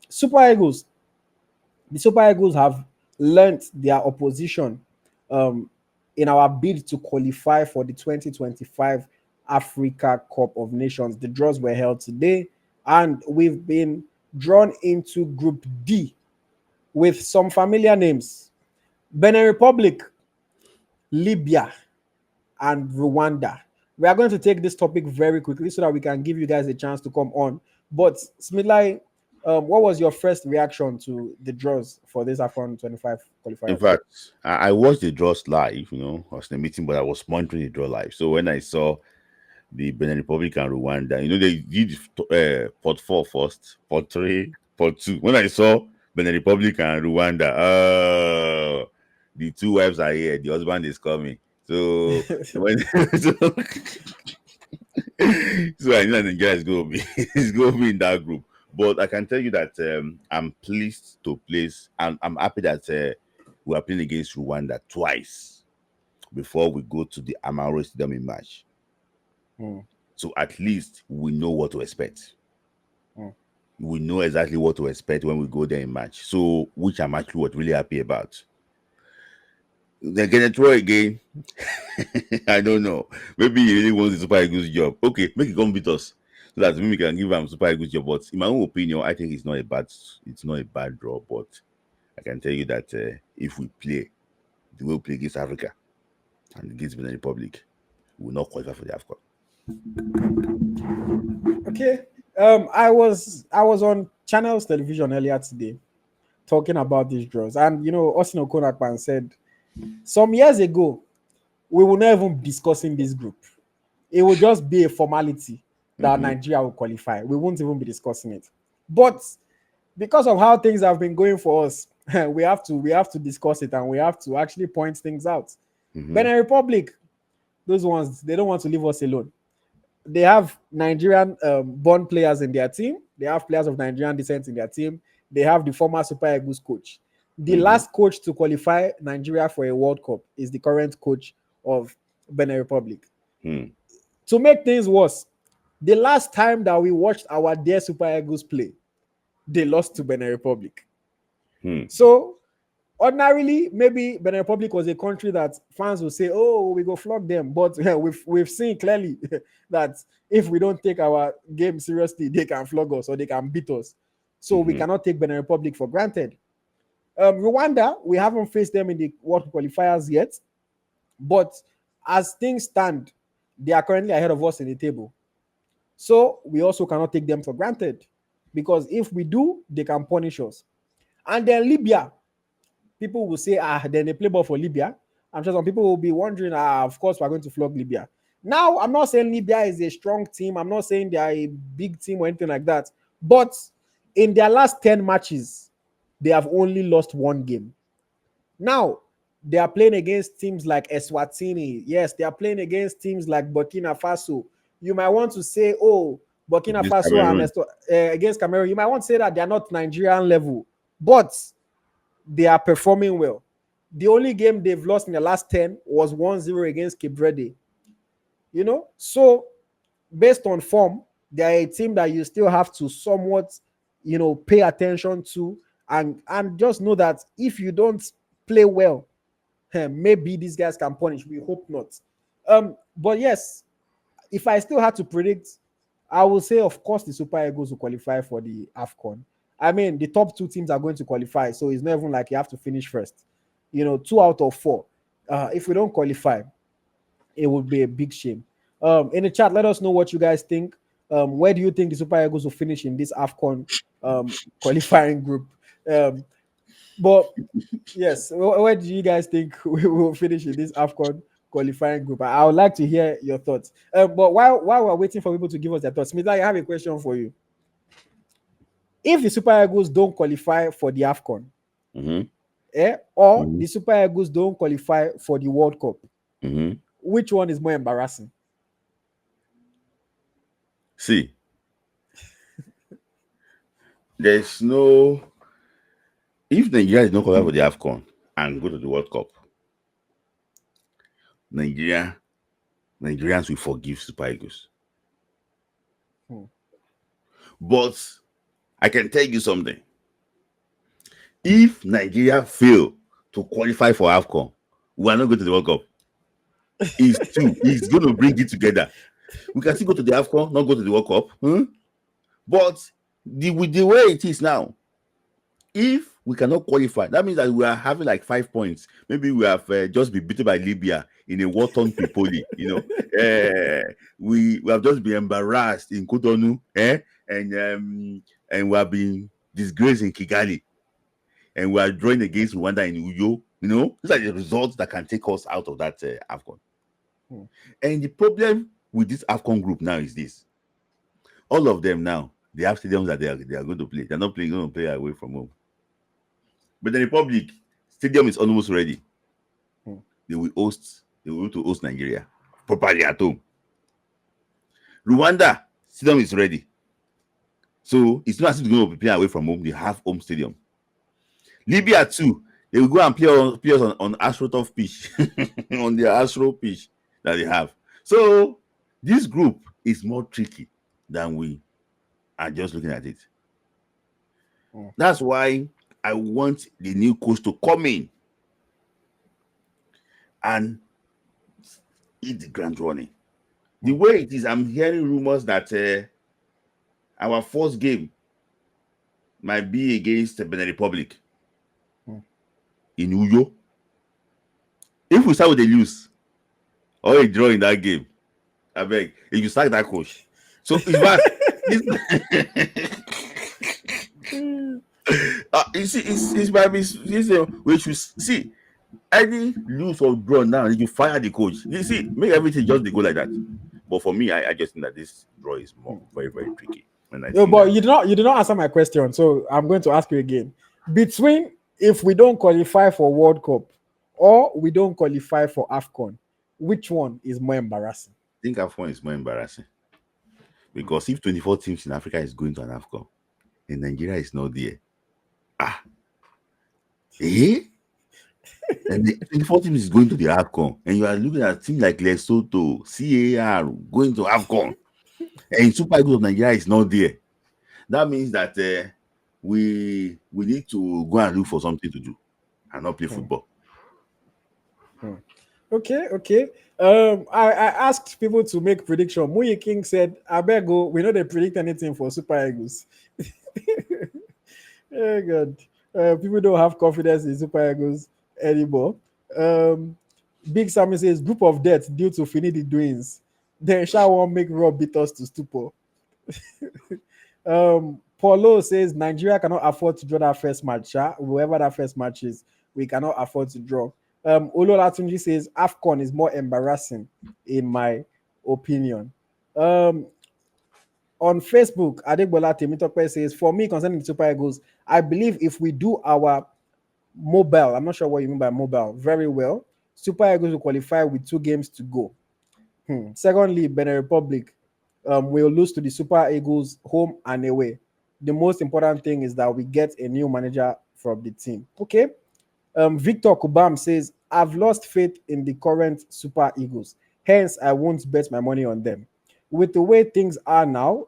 Super Eagles. The Super Eagles have learnt their opposition um, in our bid to qualify for the 2025 Africa Cup of Nations. The draws were held today, and we've been drawn into Group D with some familiar names: Benin Republic, Libya, and Rwanda. We are going to take this topic very quickly so that we can give you guys a chance to come on. But Smith Layi, what was your first reaction to the draws for this AFCON 25 In qualifiers? fact, I watched the draws live. I was in a meeting, but I was monitoring the draw live. So when I saw the Benin Republic and Rwanda, they did pot four first, pot three, pot two. When I saw Benin Republic and Rwanda, the two wives are here, the husband is coming. So when so, so I know that Nigeria is going to be is going to be in that group. But I can tell you that I'm pleased to place, and I'm happy that we are playing against Rwanda twice before we go to the Amaro Stadium in March. So at least we know what to expect. We know exactly what to expect when we go there in March. So, which I'm actually really happy about. They're gonna throw again. I don't know. Maybe he really wants the Super Eagles job. Okay, make it come beat us so that we can give him Super Eagles job. But in my own opinion, I think it's not a bad draw. But I can tell you that if we play the way we play against Africa and against Benin Republic, we will not qualify for the AFCON. Okay. I was on Channels Television earlier today talking about these draws, and Austin Okonakpan said some years ago we will not even be discussing this group. It will just be a formality that Nigeria will qualify. We won't even be discussing it. But because of how things have been going for us, we have to discuss it, and we have to actually point things out. Benin Republic, those ones, they don't want to leave us alone. They have Nigerian born players in their team. They have players of Nigerian descent in their team. They have the former Super Eagles coach. The last coach to qualify Nigeria for a World Cup is the current coach of Benin Republic. To make things worse, the last time that we watched our dear Super Eagles play, they lost to Benin Republic. So ordinarily, maybe Benin Republic was a country that fans will say, "Oh, we go flog them," but we've seen clearly that if we don't take our game seriously, they can flog us or they can beat us. So we cannot take Benin Republic for granted. Rwanda, we haven't faced them in the World qualifiers yet, but as things stand, they are currently ahead of us in the table. So we also cannot take them for granted, because if we do, they can punish us. And then Libya, people will say, then they play ball for Libya. I'm sure some people will be wondering, of course, we're going to flog Libya. Now, I'm not saying Libya is a strong team. I'm not saying they are a big team or anything like that. But in their last 10 matches, they have only lost one game. Now, they are playing against teams like Eswatini. Yes, they are playing against teams like Burkina Faso. You might want to say, oh, Burkina Faso and against Cameroon. You might want to say that they are not Nigerian level. But they are performing well. The only game they've lost in the last 10 was 1-0 against Cape Verde. So based on form, they are a team that you still have to somewhat, pay attention to, and just know that if you don't play well, maybe these guys can punish. We hope not. But yes, if I still had to predict, I will say, of course, the Super Eagles will qualify for the AFCON. I mean, the top two teams are going to qualify, so it's not even like you have to finish first. 2 out of 4. If we don't qualify, it would be a big shame. In the chat, let us know what you guys think. Where do you think the Super Eagles will finish in this AFCON qualifying group? But yes, where do you guys think we will finish in this AFCON qualifying group? I would like to hear your thoughts. But while we're waiting for people to give us their thoughts, Smith, I have a question for you. If the Super Eagles don't qualify for the AFCON, or the Super Eagles don't qualify for the World Cup, which one is more embarrassing? See, there's no. If Nigeria is not qualified for the AFCON and go to the World Cup, Nigerians will forgive Super Eagles. But I can tell you something. If Nigeria fail to qualify for AFCON, we are not going to the World Cup. It's two. It's going to bring it together. We can still go to the AFCON, not go to the World Cup. But with the way it is now, if we cannot qualify, that means that we are having like 5 points. Maybe we have just been beaten by Libya in a war-torn Tripoli. We have just been embarrassed in Cotonou, and we have been disgraced in Kigali, and we are drawing against Rwanda in Uyo. These are the results that can take us out of that AFCON. And the problem with this AFCON group now is this: all of them now, they have stadiums that they are going to play. They're not going to play away from home. But the Republic stadium is almost ready. They will to host Nigeria properly at home. Rwanda stadium is ready. So it's not as if they're going to be playing away from home. They have home stadium. Libya too, they will go and play on AstroTurf pitch, on their Astro pitch that they have. So this group is more tricky than we are just looking at it. That's why I want the new coach to come in and hit the ground running. The way it is, I'm hearing rumors that our first game might be against the Benin Republic in Uyo. If we start with a lose or a draw in that game, I beg, if you sack that coach. So in fact, you see, it's might be we should see any lose or draw now. You fire the coach. You see, make everything just go like that. But for me, I just think that this draw is more very, very tricky. But you did not answer my question, so I'm going to ask you again. Between if we don't qualify for World Cup or we don't qualify for AFCON, which one is more embarrassing? I think AFCON is more embarrassing because if 24 teams in Africa is going to an AFCON and Nigeria is not there, and the 24 teams is going to the AFCON, and you are looking at a team like Lesotho, CAR going to AFCON, and Super Eagles of Nigeria is not there. That means that we need to go and look for something to do and not play football. Okay. I asked people to make prediction. Muyi King said, "Abego, we know they predict anything for Super Eagles." Oh God, people don't have confidence in Super Eagles anymore. Big Sammy says, "Group of death due to Finidi doings. Then Sha won't make Rob beat us to stupor." Paulo says Nigeria cannot afford to draw that first match. Whoever that first match is, we cannot afford to draw. Ololatunji says AFCON is more embarrassing, in my opinion. On Facebook, Adegbola Temitope says, for me, concerning the Super Eagles, I believe if we do our mobile, I'm not sure what you mean by mobile, very well, Super Eagles will qualify with 2 games to go. Secondly, Benin Republic will lose to the Super Eagles home and away. The most important thing is that we get a new manager from the team. Okay. Victor Kubam says, I've lost faith in the current Super Eagles. Hence, I won't bet my money on them. With the way things are now,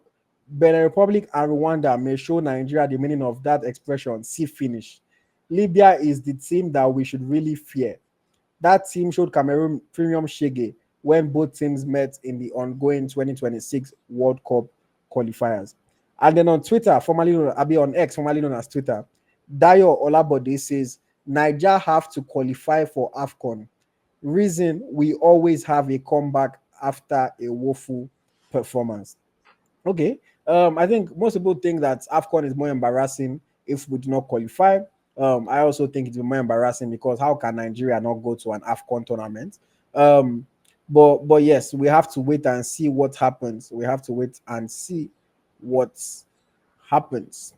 Benin Republic and Rwanda may show Nigeria the meaning of that expression, see finish. Libya is the team that we should really fear. That team showed Cameroon premium shege when both teams met in the ongoing 2026 World Cup qualifiers. And then on Twitter, formerly known, on X, formerly known as Twitter, Dayo Olabode says, Nigeria have to qualify for AFCON. Reason, we always have a comeback after a woeful performance. Okay. I think most people think that AFCON is more embarrassing if we do not qualify. I also think it's more embarrassing because how can Nigeria not go to an AFCON tournament? But yes, we have to wait and see what happens. We have to wait and see what happens.